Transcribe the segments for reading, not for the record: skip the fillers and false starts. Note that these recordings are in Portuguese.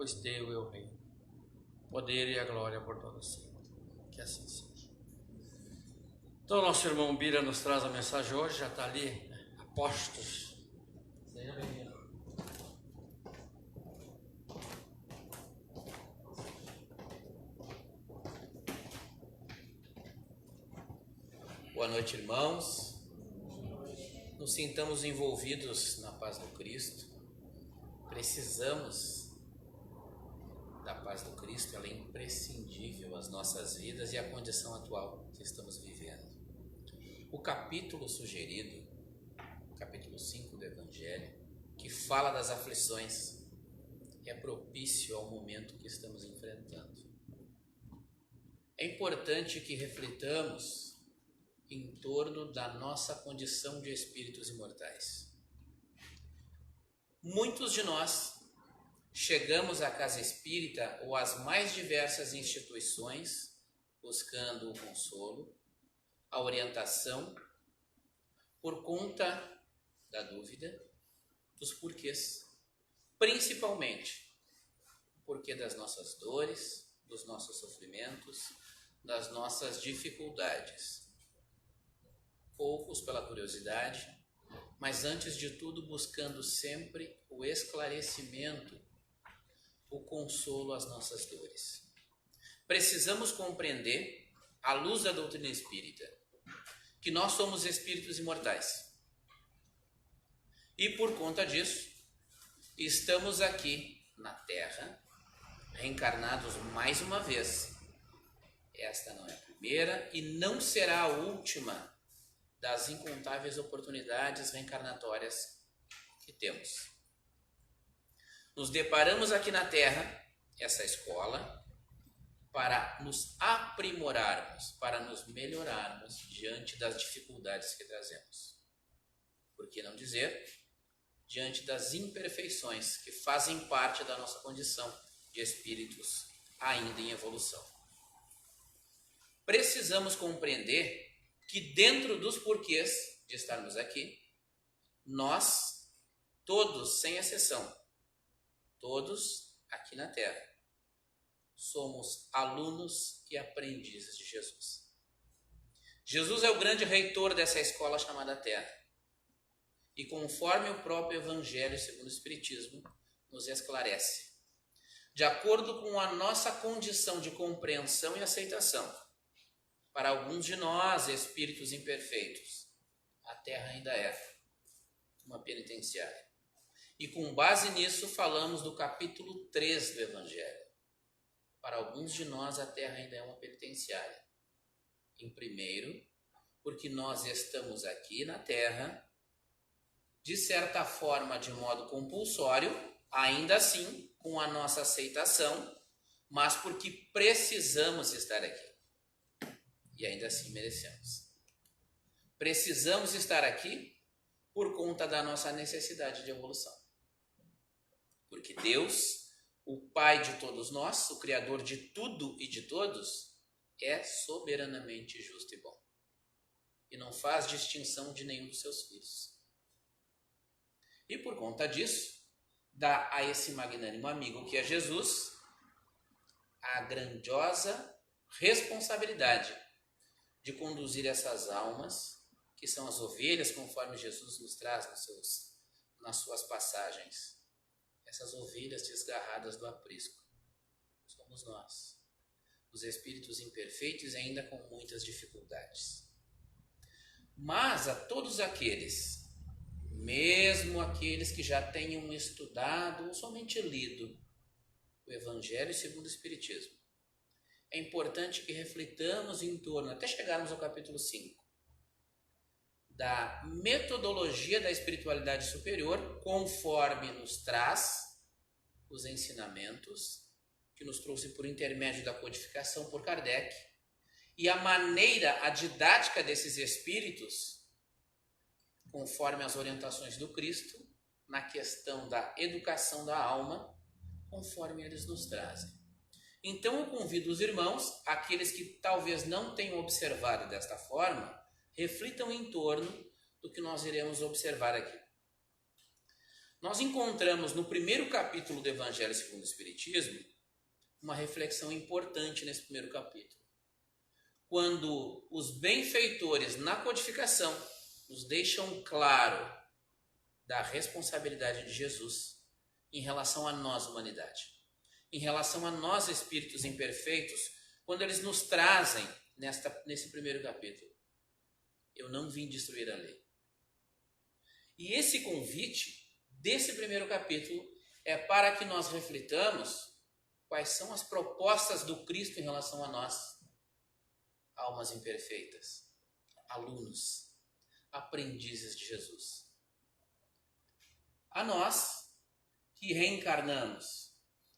pois teu é o reino, o poder e a glória por todo sempre. Que assim seja. Então, nosso irmão Bira nos traz a mensagem hoje, já está ali, apostos. Seja bem-vindo. Boa noite, irmãos. Nos sintamos envolvidos na paz do Cristo. Precisamos da paz do Cristo, ela é imprescindível às nossas vidas e à condição atual que estamos vivendo. O capítulo sugerido, capítulo 5 do Evangelho, que fala das aflições, é propício ao momento que estamos enfrentando. É importante que reflitamos em torno da nossa condição de espíritos imortais. Muitos de nós chegamos à casa espírita ou às mais diversas instituições buscando o consolo, a orientação, por conta da dúvida, dos porquês, principalmente o porquê das nossas dores, dos nossos sofrimentos, das nossas dificuldades. Poucos pela curiosidade, mas antes de tudo buscando sempre o esclarecimento, o consolo às nossas dores. Precisamos compreender, à luz da doutrina espírita, que nós somos espíritos imortais. E por conta disso, estamos aqui na Terra, reencarnados mais uma vez. Esta não é a primeira e não será a última das incontáveis oportunidades reencarnatórias que temos. Nos deparamos aqui na Terra, essa escola, para nos aprimorarmos, para nos melhorarmos diante das dificuldades que trazemos. Por que não dizer, diante das imperfeições que fazem parte da nossa condição de espíritos ainda em evolução. Precisamos compreender que dentro dos porquês de estarmos aqui, nós, todos, sem exceção, todos aqui na Terra, somos alunos e aprendizes de Jesus. Jesus é o grande reitor dessa escola chamada Terra. E conforme o próprio Evangelho segundo o Espiritismo nos esclarece, de acordo com a nossa condição de compreensão e aceitação, para alguns de nós, espíritos imperfeitos, a Terra ainda é uma penitenciária. E com base nisso, falamos do capítulo 3 do Evangelho. Para alguns de nós, a Terra ainda é uma penitenciária. Em primeiro, porque nós estamos aqui na Terra, de certa forma, de modo compulsório, ainda assim, com a nossa aceitação, mas porque precisamos estar aqui. E ainda assim merecemos. Precisamos estar aqui por conta da nossa necessidade de evolução. Porque Deus, o Pai de todos nós, o Criador de tudo e de todos, é soberanamente justo e bom. E não faz distinção de nenhum dos seus filhos. E por conta disso, dá a esse magnânimo amigo que é Jesus a grandiosa responsabilidade de conduzir essas almas, que são as ovelhas, conforme Jesus nos traz nas suas passagens. Essas ovelhas desgarradas do aprisco. Somos nós, os espíritos imperfeitos e ainda com muitas dificuldades. Mas a todos aqueles, mesmo aqueles que já tenham estudado ou somente lido o Evangelho segundo o Espiritismo, é importante que reflitamos em torno, até chegarmos ao capítulo 5, da metodologia da espiritualidade superior, conforme nos traz os ensinamentos, que nos trouxe por intermédio da codificação por Kardec, e a maneira, a didática desses espíritos, conforme as orientações do Cristo, na questão da educação da alma, conforme eles nos trazem. Então eu convido os irmãos, aqueles que talvez não tenham observado desta forma, reflitam em torno do que nós iremos observar aqui. nós encontramos no primeiro capítulo do Evangelho segundo o Espiritismo uma reflexão importante nesse primeiro capítulo. Quando os benfeitores na codificação nos deixam claro da responsabilidade de Jesus em relação a nós, humanidade, em relação a nós, espíritos imperfeitos, quando eles nos trazem nesse primeiro capítulo: eu não vim destruir a lei. E esse convite desse primeiro capítulo é para que nós reflitamos quais são as propostas do Cristo em relação a nós, almas imperfeitas, alunos, aprendizes de Jesus. A nós que reencarnamos,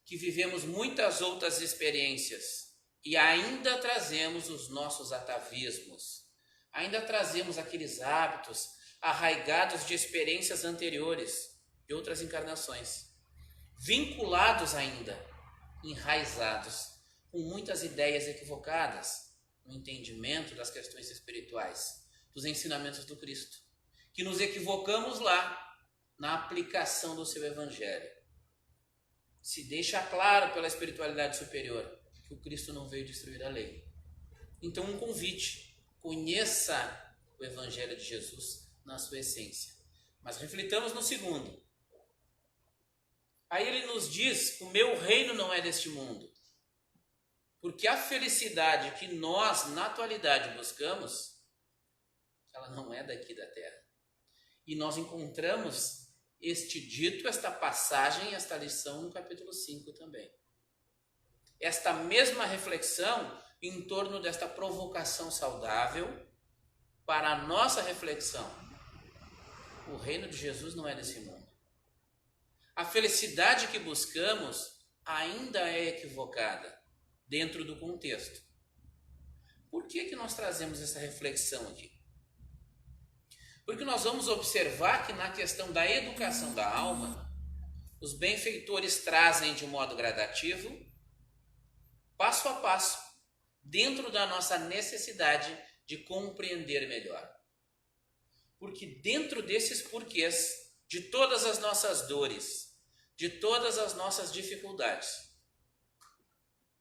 que vivemos muitas outras experiências e ainda trazemos os nossos atavismos, ainda trazemos aqueles hábitos arraigados de experiências anteriores, de outras encarnações, vinculados ainda, enraizados, com muitas ideias equivocadas no entendimento das questões espirituais, dos ensinamentos do Cristo, que nos equivocamos lá na aplicação do seu Evangelho. Se deixa claro pela espiritualidade superior que o Cristo não veio destruir a lei. Então, um convite: conheça o Evangelho de Jesus na sua essência. Mas reflitamos no segundo. Aí ele nos diz: o meu reino não é deste mundo. Porque a felicidade que nós, na atualidade, buscamos, ela não é daqui da terra. E nós encontramos este dito, esta passagem, esta lição no capítulo 5 também. Esta mesma reflexão em torno desta provocação saudável para a nossa reflexão. O reino de Jesus não é desse mundo. A felicidade que buscamos ainda é equivocada dentro do contexto. Por que nós trazemos essa reflexão aqui? Porque nós vamos observar que na questão da educação da alma, os benfeitores trazem de modo gradativo, passo a passo, dentro da nossa necessidade de compreender melhor. Porque dentro desses porquês, de todas as nossas dores, de todas as nossas dificuldades,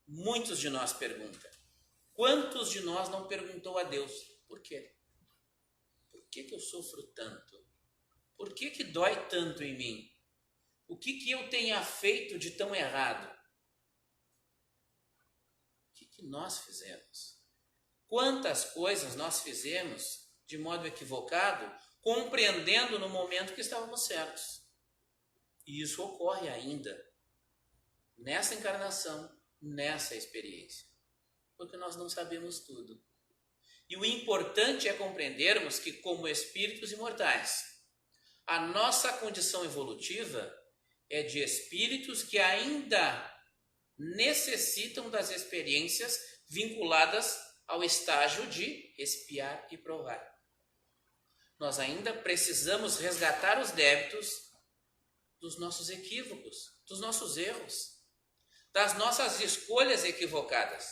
muitos de nós perguntam. Quantos de nós não perguntou a Deus: por quê? Por que eu sofro tanto? Por que dói tanto em mim? O que eu tenha feito de tão errado? O que nós fizemos? Quantas coisas nós fizemos de modo equivocado, compreendendo no momento que estávamos certos? E isso ocorre ainda nessa encarnação, nessa experiência, porque nós não sabemos tudo. E o importante é compreendermos que, como espíritos imortais, a nossa condição evolutiva é de espíritos que ainda necessitam das experiências vinculadas ao estágio de expiar e provar. Nós ainda precisamos resgatar os débitos dos nossos equívocos, dos nossos erros, das nossas escolhas equivocadas.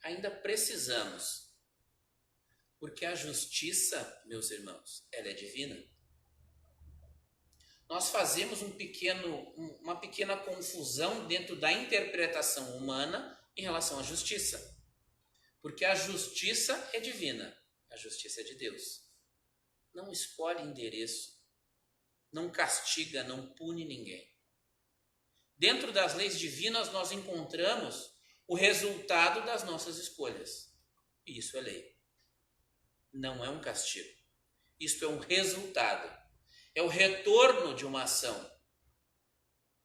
Ainda precisamos. Porque a justiça, meus irmãos, ela é divina. Nós fazemos uma pequena confusão dentro da interpretação humana em relação à justiça. Porque a justiça é divina, a justiça é de Deus. Não escolhe endereço, não castiga, não pune ninguém. Dentro das leis divinas nós encontramos o resultado das nossas escolhas. E isso é lei. Não é um castigo. Isto é um resultado. É o retorno de uma ação.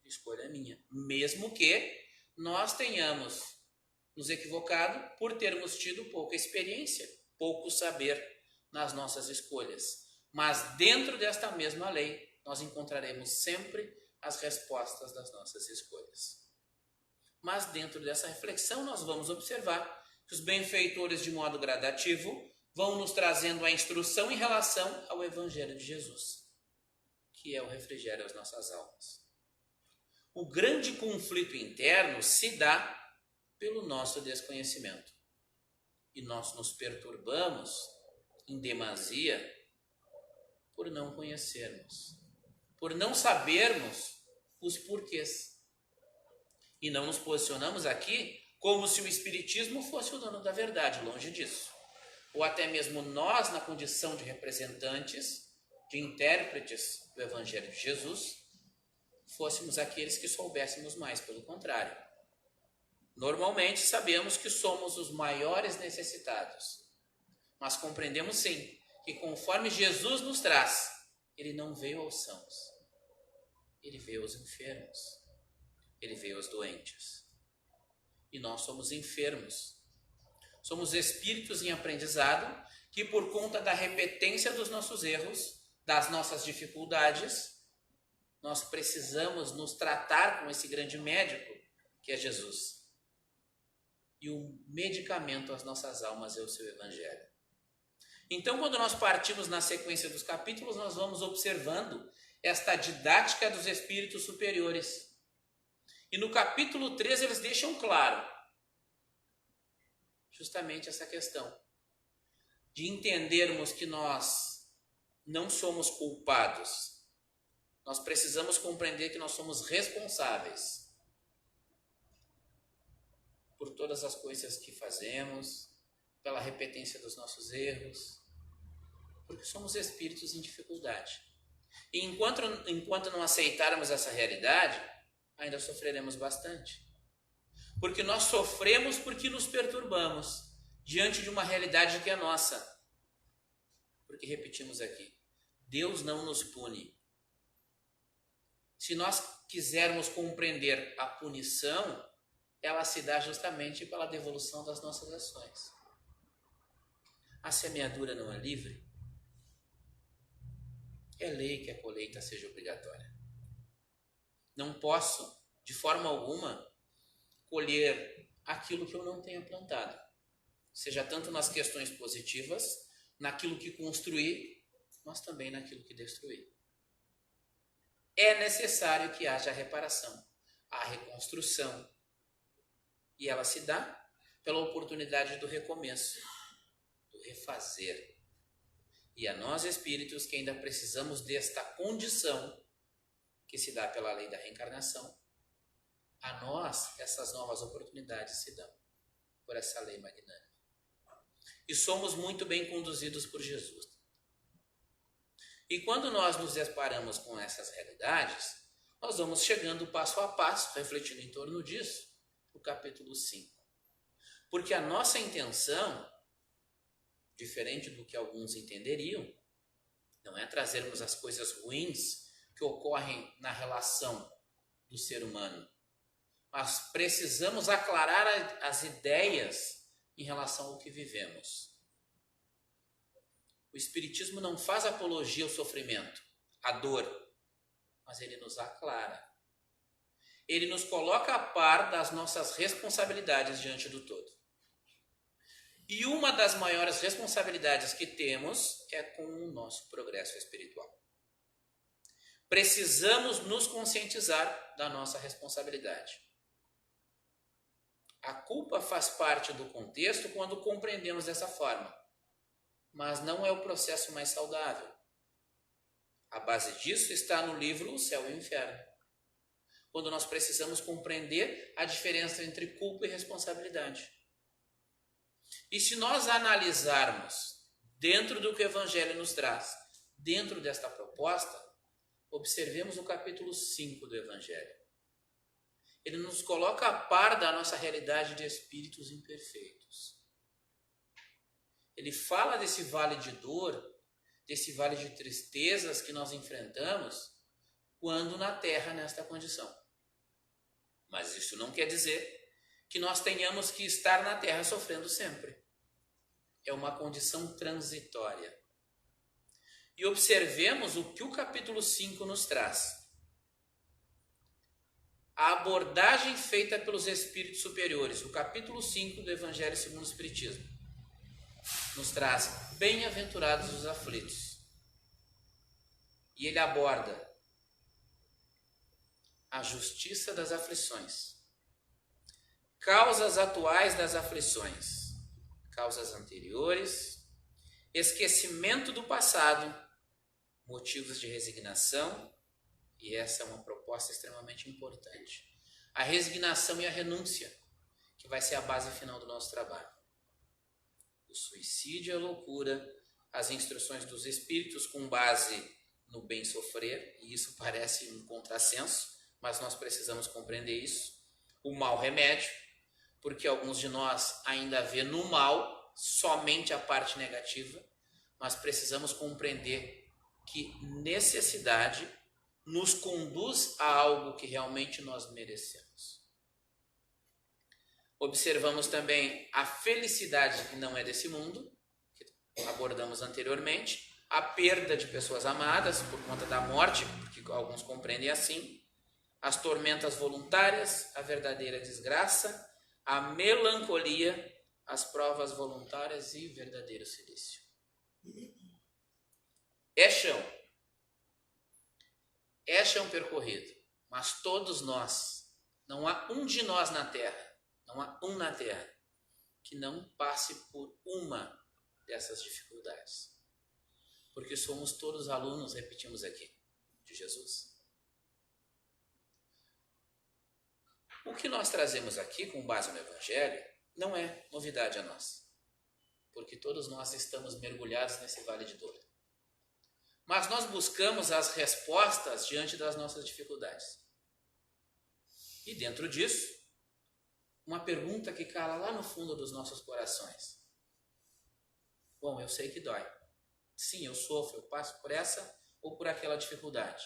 A escolha é minha. Mesmo que nós tenhamos nos equivocado por termos tido pouca experiência, pouco saber nas nossas escolhas. Mas dentro desta mesma lei, nós encontraremos sempre as respostas das nossas escolhas. Mas dentro dessa reflexão nós vamos observar que os benfeitores, de modo gradativo, vão nos trazendo a instrução em relação ao Evangelho de Jesus, que é o refrigério às nossas almas. O grande conflito interno se dá pelo nosso desconhecimento. E nós nos perturbamos em demasia por não conhecermos, por não sabermos os porquês. E não nos posicionamos aqui como se o Espiritismo fosse o dono da verdade, longe disso. Ou até mesmo nós, na condição de representantes, de intérpretes do Evangelho de Jesus, fôssemos aqueles que soubéssemos mais, pelo contrário. Normalmente sabemos que somos os maiores necessitados, mas compreendemos sim que conforme Jesus nos traz, ele não veio aos sãos, ele veio aos enfermos, ele veio aos doentes. E nós somos enfermos, somos espíritos em aprendizado que, por conta da repetência dos nossos erros, das nossas dificuldades, nós precisamos nos tratar com esse grande médico que é Jesus. E o medicamento às nossas almas é o seu Evangelho. Então, quando nós partimos na sequência dos capítulos, nós vamos observando esta didática dos espíritos superiores. E no capítulo 13 eles deixam claro justamente essa questão de entendermos que nós não somos culpados. Nós precisamos compreender que nós somos responsáveis por todas as coisas que fazemos, pela repetência dos nossos erros, porque somos espíritos em dificuldade. E enquanto não aceitarmos essa realidade, ainda sofreremos bastante. Porque nós sofremos porque nos perturbamos diante de uma realidade que é nossa. Porque repetimos aqui, Deus não nos pune. Se nós quisermos compreender a punição, ela se dá justamente pela devolução das nossas ações. A semeadura não é livre? É lei que a colheita seja obrigatória. Não posso, de forma alguma, colher aquilo que eu não tenha plantado. Seja tanto nas questões positivas, naquilo que construí, mas também naquilo que destruí. É necessário que haja a reparação, a reconstrução. E ela se dá pela oportunidade do recomeço, do refazer. E a nós, espíritos, que ainda precisamos desta condição, que se dá pela lei da reencarnação, a nós essas novas oportunidades se dão por essa lei magnânima. E somos muito bem conduzidos por Jesus. E quando nós nos deparamos com essas realidades, nós vamos chegando passo a passo, refletindo em torno disso, no capítulo 5. Porque a nossa intenção, diferente do que alguns entenderiam, não é trazermos as coisas ruins que ocorrem na relação do ser humano, mas precisamos aclarar as ideias em relação ao que vivemos. O Espiritismo não faz apologia ao sofrimento, à dor, mas ele nos aclara. Ele nos coloca a par das nossas responsabilidades diante do todo. E uma das maiores responsabilidades que temos é com o nosso progresso espiritual. Precisamos nos conscientizar da nossa responsabilidade. A culpa faz parte do contexto quando compreendemos dessa forma, mas não é o processo mais saudável. A base disso está no livro O Céu e o Inferno, quando nós precisamos compreender a diferença entre culpa e responsabilidade. E se nós analisarmos dentro do que o Evangelho nos traz, dentro desta proposta, observemos o capítulo 5 do Evangelho. Ele nos coloca a par da nossa realidade de espíritos imperfeitos. Ele fala desse vale de dor, desse vale de tristezas que nós enfrentamos quando na Terra nesta condição. Mas isso não quer dizer que nós tenhamos que estar na Terra sofrendo sempre. É uma condição transitória. E observemos o que o capítulo 5 nos traz. A abordagem feita pelos espíritos superiores, o capítulo 5 do Evangelho segundo o Espiritismo, nos traz bem-aventurados os aflitos. E ele aborda a justiça das aflições, causas atuais das aflições, causas anteriores, esquecimento do passado, motivos de resignação E essa é uma proposta extremamente importante. A resignação e a renúncia, que vai ser a base final do nosso trabalho. O suicídio é a loucura, as instruções dos espíritos com base no bem sofrer, e isso parece um contrassenso, mas nós precisamos compreender isso. O mal remédio, porque alguns de nós ainda vê no mal somente a parte negativa, mas precisamos compreender que necessidade nos conduz a algo que realmente nós merecemos. Observamos também a felicidade que não é desse mundo, que abordamos anteriormente, a perda de pessoas amadas por conta da morte, porque alguns compreendem assim, as tormentas voluntárias, a verdadeira desgraça, a melancolia, as provas voluntárias e verdadeiro silício. É chão percorrido, mas todos nós, não há um de nós na Terra, não há um na Terra que não passe por uma dessas dificuldades. Porque somos todos alunos, repetimos aqui, de Jesus. O que nós trazemos aqui com base no Evangelho não é novidade a nós, porque todos nós estamos mergulhados nesse vale de dor. Mas nós buscamos as respostas diante das nossas dificuldades. E dentro disso, uma pergunta que cala lá no fundo dos nossos corações. Bom, eu sei que dói. Sim, eu sofro, eu passo por essa ou por aquela dificuldade.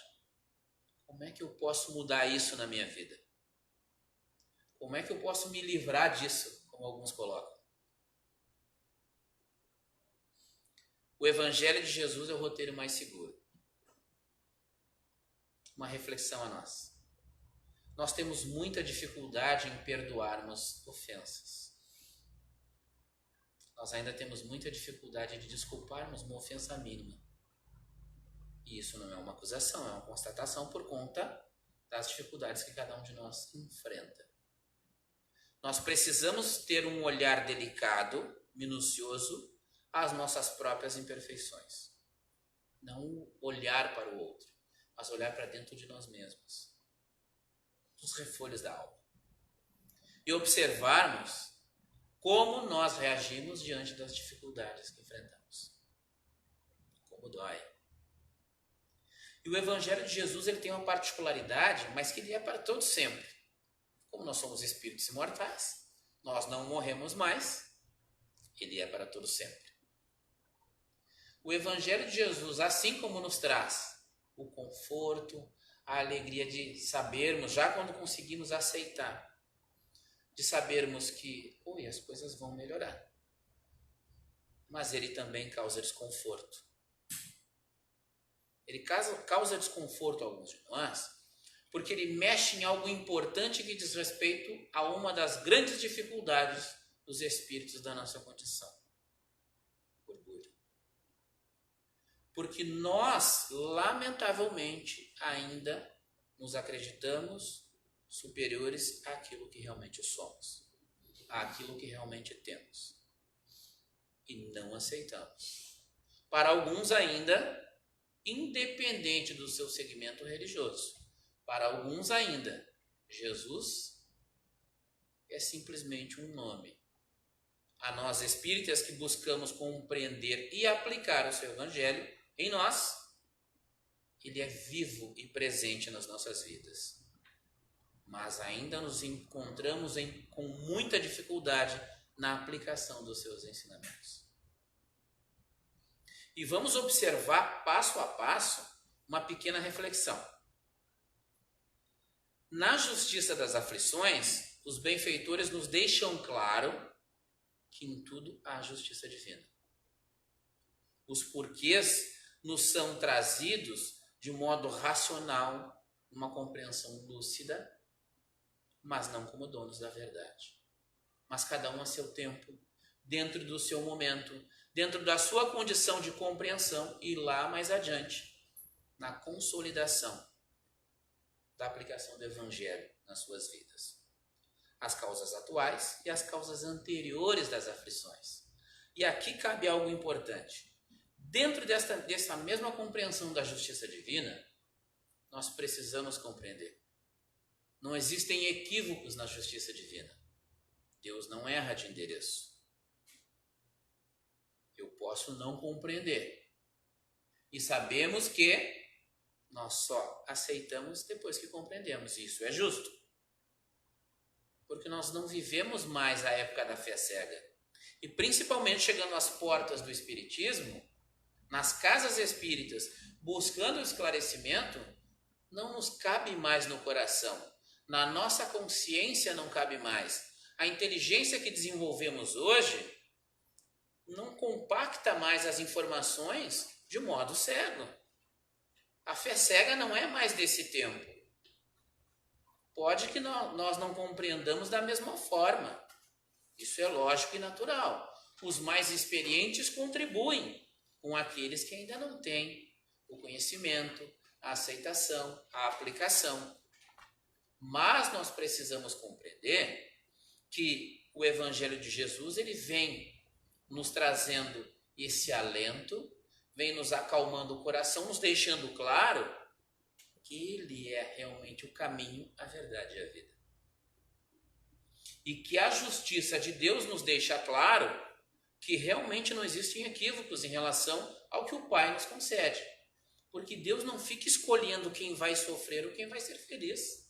Como é que eu posso mudar isso na minha vida? Como é que eu posso me livrar disso, como alguns colocam? O Evangelho de Jesus é o roteiro mais seguro. Uma reflexão a nós. Nós temos muita dificuldade em perdoarmos ofensas. Nós ainda temos muita dificuldade de desculparmos uma ofensa mínima. E isso não é uma acusação, é uma constatação por conta das dificuldades que cada um de nós enfrenta. Nós precisamos ter um olhar delicado, minucioso, às nossas próprias imperfeições. Não olhar para o outro, mas olhar para dentro de nós mesmos. Dos refolhos da alma. E observarmos como nós reagimos diante das dificuldades que enfrentamos. Como dói. E o Evangelho de Jesus ele tem uma particularidade, mas que ele é para todos sempre. Como nós somos espíritos imortais, nós não morremos mais, ele é para todos sempre. O Evangelho de Jesus, assim como nos traz o conforto, a alegria de sabermos, já quando conseguimos aceitar, de sabermos que as coisas vão melhorar. Mas ele também causa desconforto. Ele causa desconforto a alguns de nós, porque ele mexe em algo importante que diz respeito a uma das grandes dificuldades dos espíritos da nossa condição. Orgulho. Porque nós, lamentavelmente, ainda nos acreditamos superiores àquilo que realmente somos, àquilo que realmente temos. E não aceitamos. Para alguns ainda, independente do seu segmento religioso, para alguns ainda, Jesus é simplesmente um nome. A nós espíritas que buscamos compreender e aplicar o seu Evangelho em nós, ele é vivo e presente nas nossas vidas. Mas ainda nos encontramos com muita dificuldade na aplicação dos seus ensinamentos. E vamos observar passo a passo uma pequena reflexão. Na justiça das aflições, os benfeitores nos deixam claro que em tudo há justiça divina. Os porquês nos são trazidos de modo racional, uma compreensão lúcida, mas não como donos da verdade. Mas cada um a seu tempo, dentro do seu momento, dentro da sua condição de compreensão e lá mais adiante, na consolidação da aplicação do Evangelho nas suas vidas. As causas atuais e as causas anteriores das aflições. E aqui cabe algo importante. Dentro dessa mesma compreensão da justiça divina, nós precisamos compreender. Não existem equívocos na justiça divina. Deus não erra de endereço. Eu posso não compreender. E sabemos que nós só aceitamos depois que compreendemos. Isso é justo. Porque nós não vivemos mais a época da fé cega. E principalmente chegando às portas do espiritismo, nas casas espíritas, buscando o esclarecimento, não nos cabe mais no coração. Na nossa consciência não cabe mais. A inteligência que desenvolvemos hoje não compacta mais as informações de modo cego. A fé cega não é mais desse tempo. Pode que nós não compreendamos da mesma forma. Isso é lógico e natural. Os mais experientes contribuem com aqueles que ainda não têm o conhecimento, a aceitação, a aplicação. Mas nós precisamos compreender que o Evangelho de Jesus ele vem nos trazendo esse alento, vem nos acalmando o coração, nos deixando claro que Ele é realmente o caminho, a verdade e a vida. E que a justiça de Deus nos deixa claro que realmente não existem equívocos em relação ao que o Pai nos concede. Porque Deus não fica escolhendo quem vai sofrer ou quem vai ser feliz.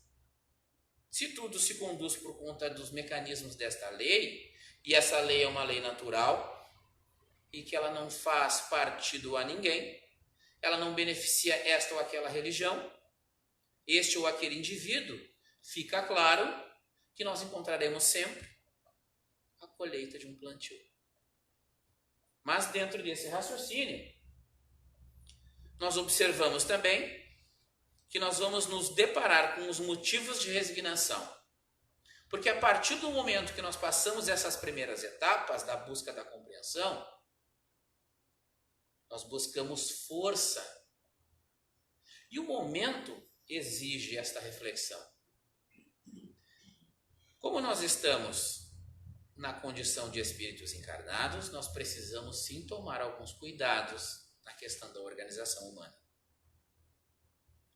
Se tudo se conduz por conta dos mecanismos desta lei, e essa lei é uma lei natural, e que ela não faz partido a ninguém, ela não beneficia esta ou aquela religião, este ou aquele indivíduo, fica claro que nós encontraremos sempre a colheita de um plantio. Mas dentro desse raciocínio, nós observamos também que nós vamos nos deparar com os motivos de resignação. Porque a partir do momento que nós passamos essas primeiras etapas da busca da compreensão, nós buscamos força. E o momento exige esta reflexão. Como nós estamos na condição de espíritos encarnados, nós precisamos sim tomar alguns cuidados na questão da organização humana.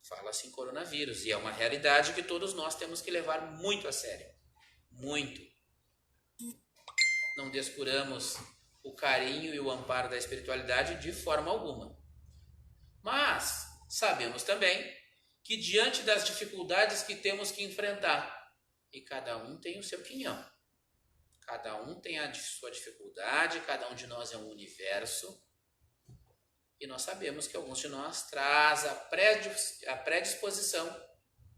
Fala-se em coronavírus e é uma realidade que todos nós temos que levar muito a sério. Muito. Não descuramos o carinho e o amparo da espiritualidade de forma alguma. Mas sabemos também que diante das dificuldades que temos que enfrentar, e cada um tem o seu quinhão, cada um tem a sua dificuldade, cada um de nós é um universo, e nós sabemos que alguns de nós traz a predisposição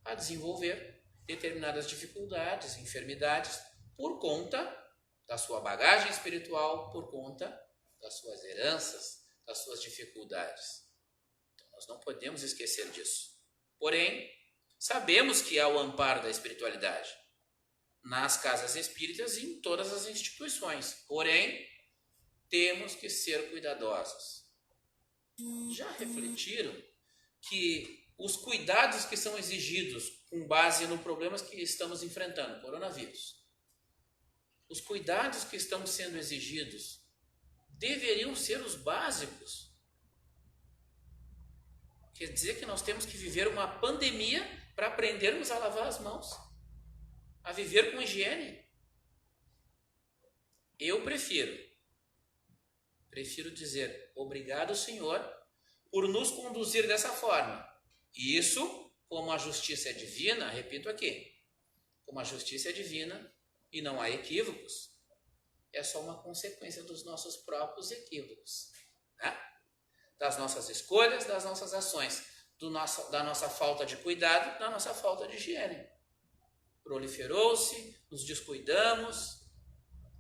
a desenvolver determinadas dificuldades, enfermidades, por conta da sua bagagem espiritual, por conta das suas heranças, das suas dificuldades. Então, nós não podemos esquecer disso. Porém, sabemos que há o amparo da espiritualidade nas casas espíritas e em todas as instituições. Porém, temos que ser cuidadosos. Já refletiram que os cuidados que são exigidos com base no problemas que estamos enfrentando, coronavírus, os cuidados que estão sendo exigidos deveriam ser os básicos? Quer dizer que nós temos que viver uma pandemia para aprendermos a lavar as mãos, a viver com higiene? Eu prefiro dizer obrigado, Senhor, por nos conduzir dessa forma. Isso, como a justiça é divina, repito aqui, como a justiça é divina e não há equívocos, é só uma consequência dos nossos próprios equívocos, né? Das nossas escolhas, das nossas ações, da nossa falta de cuidado, da nossa falta de higiene. Proliferou-se, nos descuidamos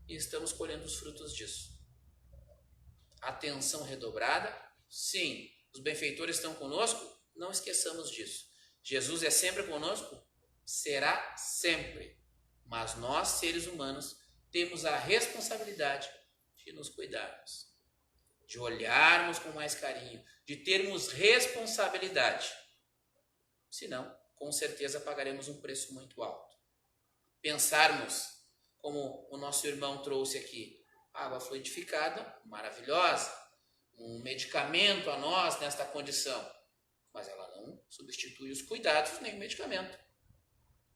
e estamos colhendo os frutos disso. Atenção redobrada, sim. Os benfeitores estão conosco? Não esqueçamos disso. Jesus é sempre conosco? Será sempre. Mas nós, seres humanos, temos a responsabilidade de nos cuidarmos, de olharmos com mais carinho, de termos responsabilidade. Senão, com certeza pagaremos um preço muito alto. Pensarmos, como o nosso irmão trouxe aqui, água fluidificada, maravilhosa, um medicamento a nós nesta condição, mas ela não substitui os cuidados nem o medicamento,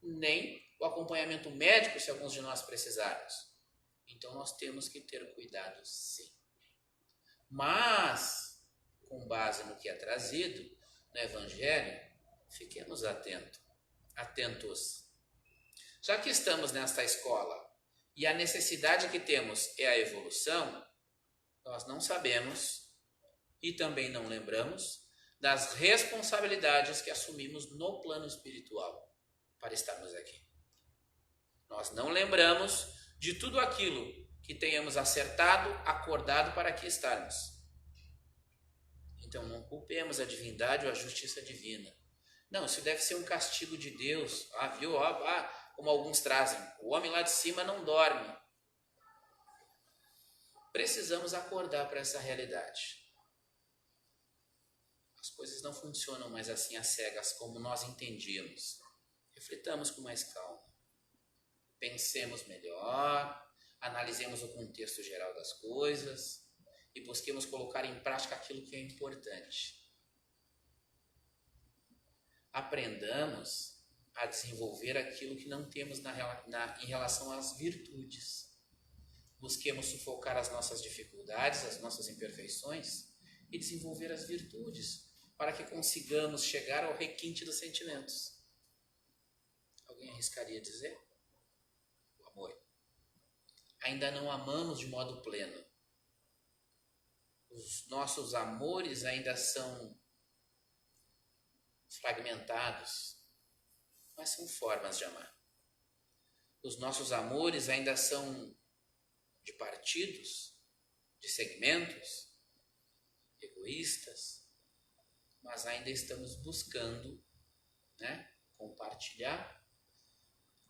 nem o acompanhamento médico se alguns de nós precisarmos. Então nós temos que ter cuidado sim. Mas, com base no que é trazido no Evangelho, fiquemos atentos. Já que estamos nesta escola e a necessidade que temos é a evolução, nós não sabemos e também não lembramos das responsabilidades que assumimos no plano espiritual para estarmos aqui. Nós não lembramos de tudo aquilo que tenhamos acertado, acordado para aqui estarmos. Então não culpemos a divindade ou a justiça divina. Não, isso deve ser um castigo de Deus. Viu? Como alguns trazem. O homem lá de cima não dorme. Precisamos acordar para essa realidade. As coisas não funcionam mais assim às cegas como nós entendíamos. Reflitamos com mais calma. Pensemos melhor, analisemos o contexto geral das coisas e busquemos colocar em prática aquilo que é importante. Aprendamos a desenvolver aquilo que não temos em relação às virtudes. Busquemos sufocar as nossas dificuldades, as nossas imperfeições e desenvolver as virtudes para que consigamos chegar ao requinte dos sentimentos. Alguém arriscaria dizer? O amor. Ainda não amamos de modo pleno. Os nossos amores ainda são fragmentados, mas são formas de amar. Os nossos amores ainda são de partidos, de segmentos, egoístas, mas ainda estamos buscando, compartilhar,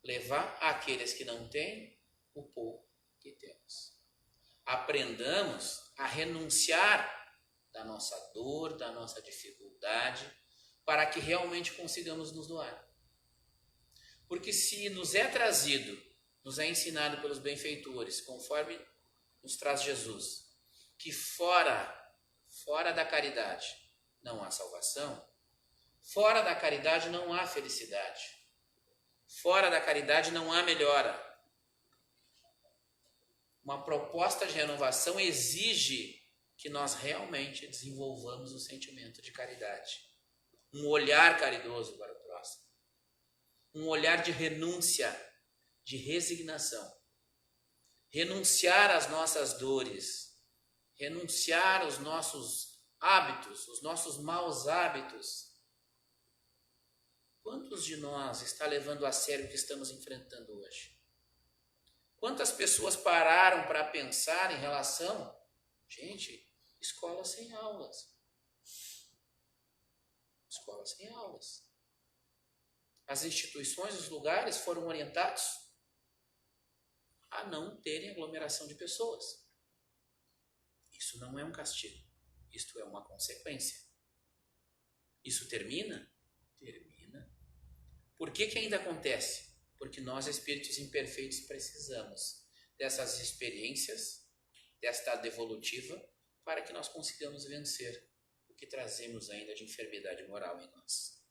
levar àqueles que não têm o pouco que temos. Aprendamos a renunciar da nossa dor, da nossa dificuldade, para que realmente consigamos nos doar. Porque se nos é trazido, nos é ensinado pelos benfeitores, conforme nos traz Jesus, que fora da caridade não há salvação, fora da caridade não há felicidade, fora da caridade não há melhora. Uma proposta de renovação exige que nós realmente desenvolvamos o sentimento de caridade. Um olhar caridoso para o próximo. Um olhar de renúncia, de resignação. Renunciar às nossas dores. Renunciar aos nossos hábitos, os nossos maus hábitos. Quantos de nós está levando a sério o que estamos enfrentando hoje? Quantas pessoas pararam para pensar em relação... Gente, escola sem aulas. Escola sem aulas. As instituições, os lugares foram orientados a não terem aglomeração de pessoas. Isso não é um castigo. Isto é uma consequência. Isso termina? Termina. Por que ainda acontece? Porque nós, espíritos imperfeitos, precisamos dessas experiências, desta devolutiva, para que nós consigamos vencer o que trazemos ainda de enfermidade moral em nós.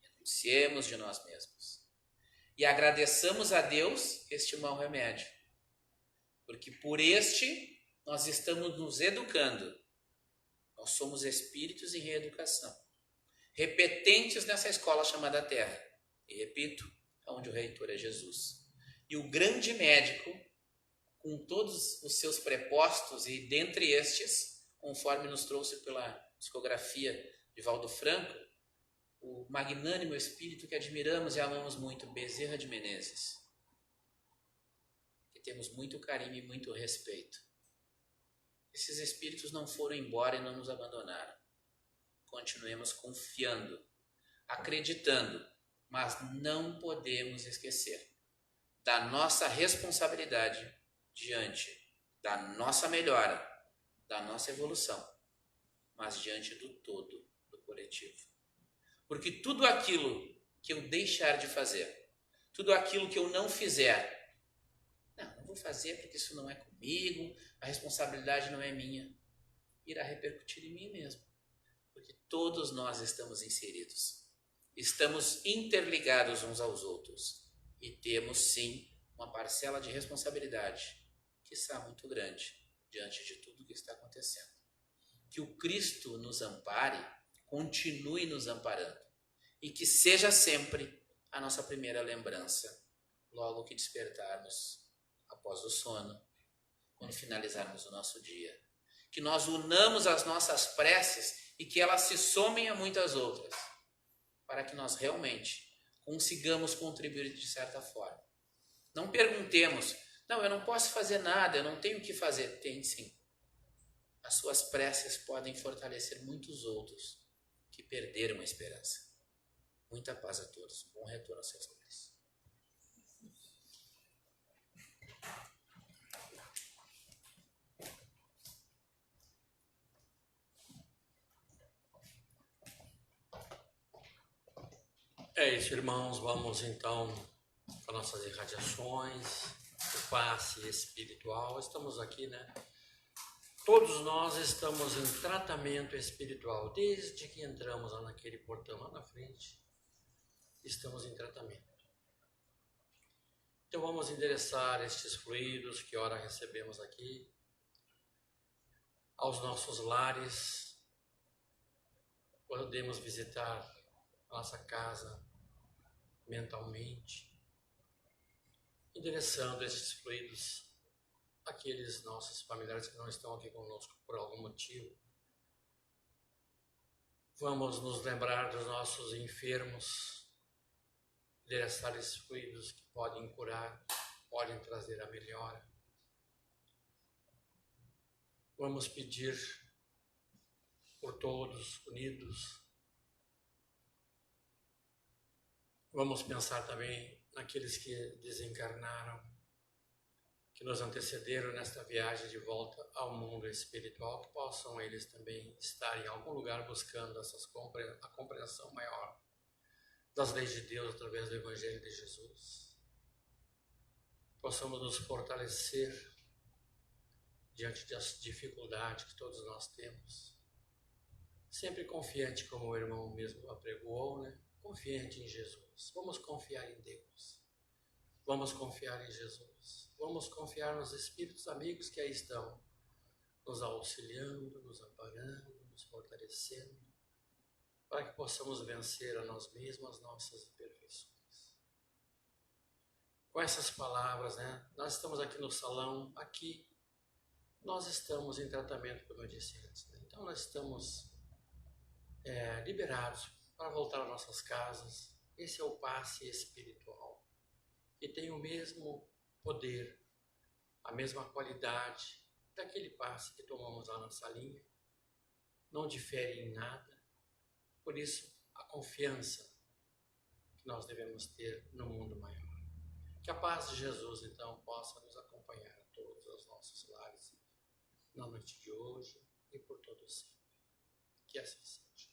Renunciemos de nós mesmos. E agradeçamos a Deus este mau remédio. Porque por este nós estamos nos educando. Nós somos espíritos em reeducação. Repetentes nessa escola chamada Terra. E repito, onde o reitor é Jesus. E o grande médico, com todos os seus prepostos, e dentre estes, conforme nos trouxe pela psicografia de Valdo Franco, o magnânimo espírito que admiramos e amamos muito, Bezerra de Menezes, que temos muito carinho e muito respeito. Esses espíritos não foram embora e não nos abandonaram. Continuemos confiando, acreditando, mas não podemos esquecer da nossa responsabilidade diante da nossa melhora, da nossa evolução, mas diante do todo, do coletivo. Porque tudo aquilo que eu deixar de fazer, tudo aquilo que eu não fizer, não vou fazer porque isso não é comigo, a responsabilidade não é minha, irá repercutir em mim mesmo. Porque todos nós estamos inseridos. Estamos interligados uns aos outros. E temos, sim, uma parcela de responsabilidade, que está muito grande, diante de tudo que está acontecendo. Que o Cristo nos ampare, continue nos amparando. E que seja sempre a nossa primeira lembrança, logo que despertarmos após o sono, quando finalizarmos o nosso dia. Que nós unamos as nossas preces e que elas se somem a muitas outras, para que nós realmente consigamos contribuir de certa forma. Não perguntemos, não, eu não posso fazer nada, eu não tenho o que fazer. Tem sim. As suas preces podem fortalecer muitos outros que perderam a esperança. Muita paz a todos. Bom retorno aos seus lares. É isso, irmãos. Vamos então para nossas irradiações, o passe espiritual. Estamos aqui, né? Todos nós estamos em tratamento espiritual. Desde que entramos lá naquele portão lá na frente, estamos em tratamento. Então vamos endereçar estes fluidos que ora recebemos aqui aos nossos lares. Podemos visitar a nossa casa mentalmente, endereçando esses fluidos àqueles nossos familiares que não estão aqui conosco por algum motivo. Vamos nos lembrar dos nossos enfermos, endereçar esses fluidos que podem curar, podem trazer a melhora. Vamos pedir por todos unidos. Vamos pensar também naqueles que desencarnaram, que nos antecederam nesta viagem de volta ao mundo espiritual, que possam eles também estar em algum lugar buscando a compreensão maior das leis de Deus através do Evangelho de Jesus. Possamos nos fortalecer diante das dificuldades que todos nós temos, sempre confiante, como o irmão mesmo apregoou, né? Confiante em Jesus. Vamos confiar em Deus. Vamos confiar em Jesus. Vamos confiar nos espíritos amigos que aí estão, nos auxiliando, nos amparando, nos fortalecendo, para que possamos vencer a nós mesmos, as nossas imperfeições. Com essas palavras, né? Nós estamos aqui no salão, aqui nós estamos em tratamento, como eu disse antes, né? Então nós estamos liberados para voltar às nossas casas. Esse é o passe espiritual, que tem o mesmo poder, a mesma qualidade daquele passe que tomamos lá na salinha. Não difere em nada. Por isso, a confiança que nós devemos ter no mundo maior. Que a paz de Jesus, então, possa nos acompanhar a todos os nossos lares, na noite de hoje e por todo sempre. Que assim seja.